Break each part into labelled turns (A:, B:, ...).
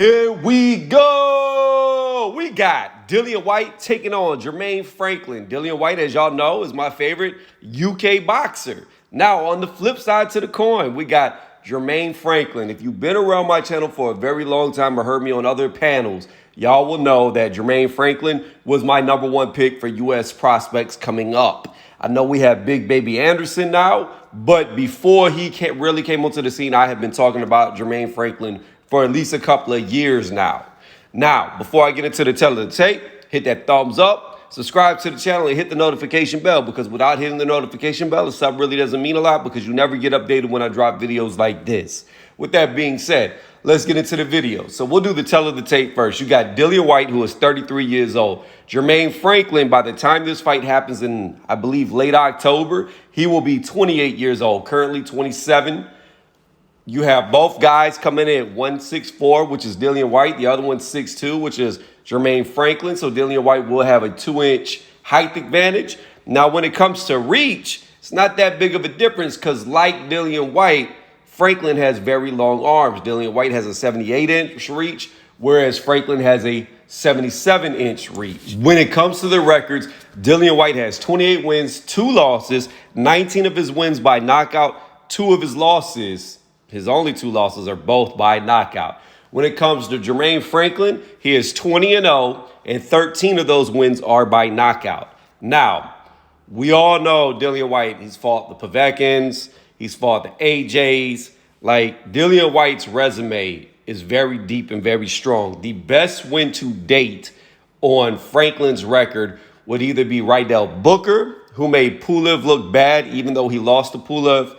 A: Here we go. We got Dillian Whyte taking on Jermaine Franklin. Dillian Whyte, as y'all know, is my favorite UK boxer. Now, on the flip side to the coin, we got Jermaine Franklin. If you've been around my channel for a very long time or heard me on other panels, y'all will know that Jermaine Franklin was my #1 pick for U.S. prospects coming up. I know we have Big Baby Anderson now, but before he really came onto the scene, I have been talking about Jermaine Franklin for at least a couple of years now. Now, before I get into the tell of the tape, hit that thumbs up, subscribe to the channel, and hit the notification bell, because without hitting the notification bell, the sub really doesn't mean a lot because you never get updated when I drop videos like this. With that being said, let's get into the video. So we'll do the tell of the tape first. You got Dillian Whyte, who is 33 years old. Jermaine Franklin, by the time this fight happens in, I believe, late October, he will be 28 years old, currently 27. You have both guys coming in, one 6'4", which is Dillian Whyte. The other one 6'2", which is Jermaine Franklin. So Dillian Whyte will have a 2-inch height advantage. Now, when it comes to reach, it's not that big of a difference because, like Dillian Whyte, Franklin has very long arms. Dillian Whyte has a 78-inch reach, whereas Franklin has a 77-inch reach. When it comes to the records, Dillian Whyte has 28 wins, 2 losses, 19 of his wins by knockout, 2 of his losses. His only 2 losses are both by knockout. When it comes to Jermaine Franklin, he is 20-0, and 13 of those wins are by knockout. Now, we all know Dillian Whyte, he's fought the Povetkin's, he's fought the AJs. Like, Dillian Whyte's resume is very deep and very strong. The best win to date on Franklin's record would either be Rydell Booker, who made Pulev look bad even though he lost to Pulev,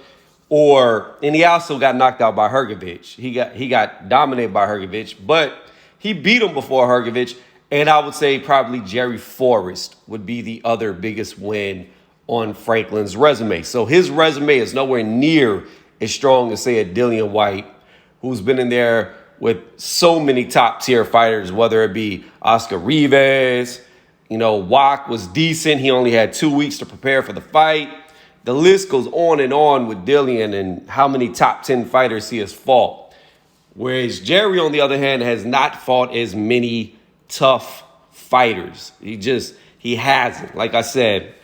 A: and he also got knocked out by Hrgovic. He got dominated by Hrgovic, but he beat him before Hrgovic, and I would say probably Jerry Forrest would be the other biggest win on Franklin's resume. So his resume is nowhere near as strong as, say, a Dillian Whyte, who's been in there with so many top-tier fighters, whether it be Oscar Rivas, Wach was decent. He only had 2 weeks to prepare for the fight. The list goes on with Dillian and how many top 10 fighters he has fought. Whereas Jerry, on the other hand, has not fought as many tough fighters. He hasn't. Like I said,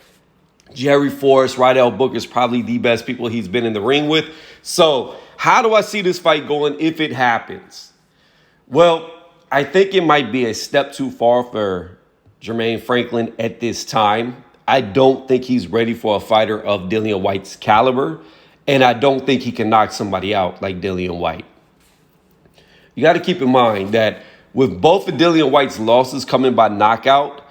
A: Jerry Forrest, Rydell Booker is probably the best people he's been in the ring with. So how do I see this fight going if it happens? Well, I think it might be a step too far for Jermaine Franklin at this time. I don't think he's ready for a fighter of Dillian Whyte's caliber, and I don't think he can knock somebody out like Dillian Whyte. You got to keep in mind that with both of Dillian Whyte's losses coming by knockout,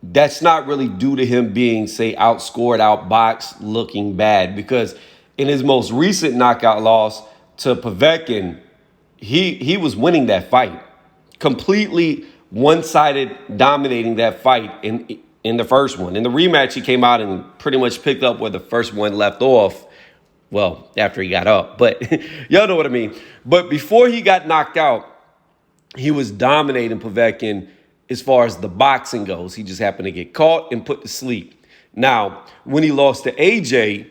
A: that's not really due to him being, say, outscored, outboxed, looking bad, because in his most recent knockout loss to Povetkin, he was winning that fight, completely one-sided, dominating that fight in the first one. In the rematch, he came out and pretty much picked up where the first one left off. Well, after he got up, but y'all know what I mean. But before he got knocked out, he was dominating Povetkin as far as the boxing goes. He just happened to get caught and put to sleep. Now, when he lost to AJ,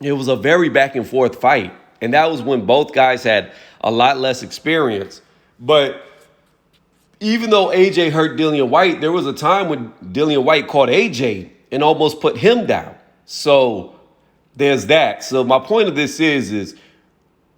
A: it was a very back and forth fight. And that was when both guys had a lot less experience. But even though AJ hurt Dillian Whyte, there was a time when Dillian Whyte caught AJ and almost put him down. So there's that. So my point of this is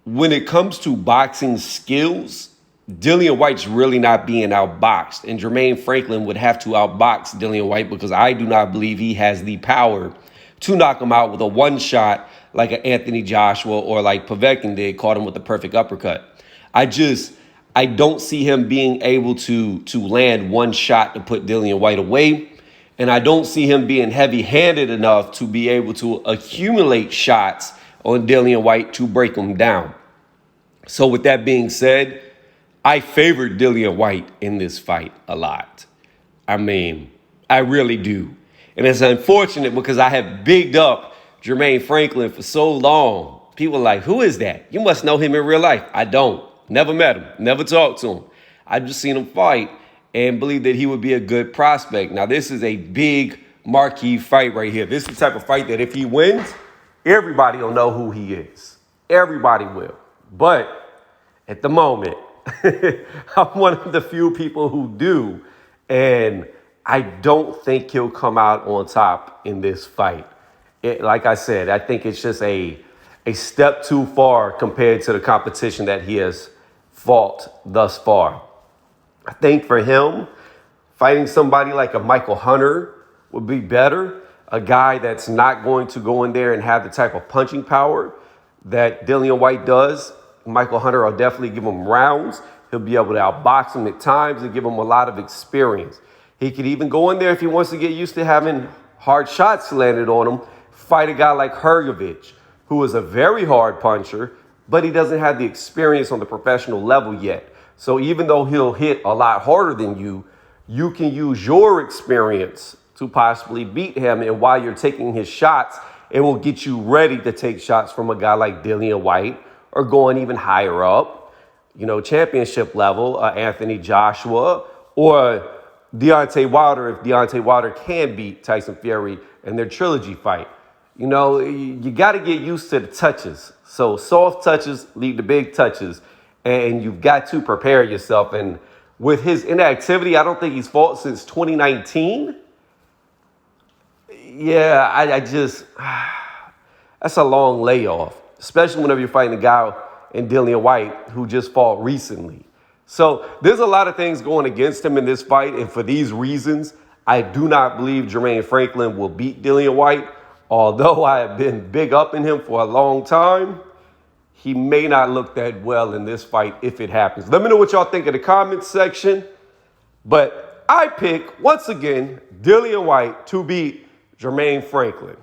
A: when it comes to boxing skills, Dillian Whyte's really not being outboxed. And Jermaine Franklin would have to outbox Dillian Whyte because I do not believe he has the power to knock him out with a one-shot like an Anthony Joshua or like Povetkin did, caught him with the perfect uppercut. I don't see him being able to land one shot to put Dillian Whyte away. And I don't see him being heavy-handed enough to be able to accumulate shots on Dillian Whyte to break him down. So with that being said, I favored Dillian Whyte in this fight a lot. I mean, I really do. And it's unfortunate because I have bigged up Jermaine Franklin for so long. People are like, who is that? You must know him in real life. I don't. Never met him. Never talked to him. I've just seen him fight and believe that he would be a good prospect. Now, this is a big marquee fight right here. This is the type of fight that if he wins, everybody will know who he is. Everybody will. But at the moment, I'm one of the few people who do. And I don't think he'll come out on top in this fight. Like I said, I think it's just a step too far compared to the competition that he has fought thus far. I think for him, fighting somebody like a Michael Hunter would be better. A guy that's not going to go in there and have the type of punching power that Dillian Whyte does. Michael Hunter will definitely give him rounds. He'll be able to outbox him at times and give him a lot of experience. He could even go in there if he wants to get used to having hard shots landed on him, fight a guy like Hrgovic, who is a very hard puncher, but he doesn't have the experience on the professional level yet. So even though he'll hit a lot harder than you, you can use your experience to possibly beat him. And while you're taking his shots, it will get you ready to take shots from a guy like Dillian Whyte or going even higher up, championship level, Anthony Joshua or Deontay Wilder, if Deontay Wilder can beat Tyson Fury in their trilogy fight. You got to get used to the touches. So soft touches lead to big touches, and you've got to prepare yourself. And with his inactivity, I don't think he's fought since 2019. Yeah, I just, that's a long layoff, especially whenever you're fighting a guy in Dillian Whyte who just fought recently. So there's a lot of things going against him in this fight. And for these reasons, I do not believe Jermaine Franklin will beat Dillian Whyte. Although I have been big up in him for a long time, he may not look that well in this fight if it happens. Let me know what y'all think in the comments section. But I pick, once again, Dillian Whyte to beat Jermaine Franklin.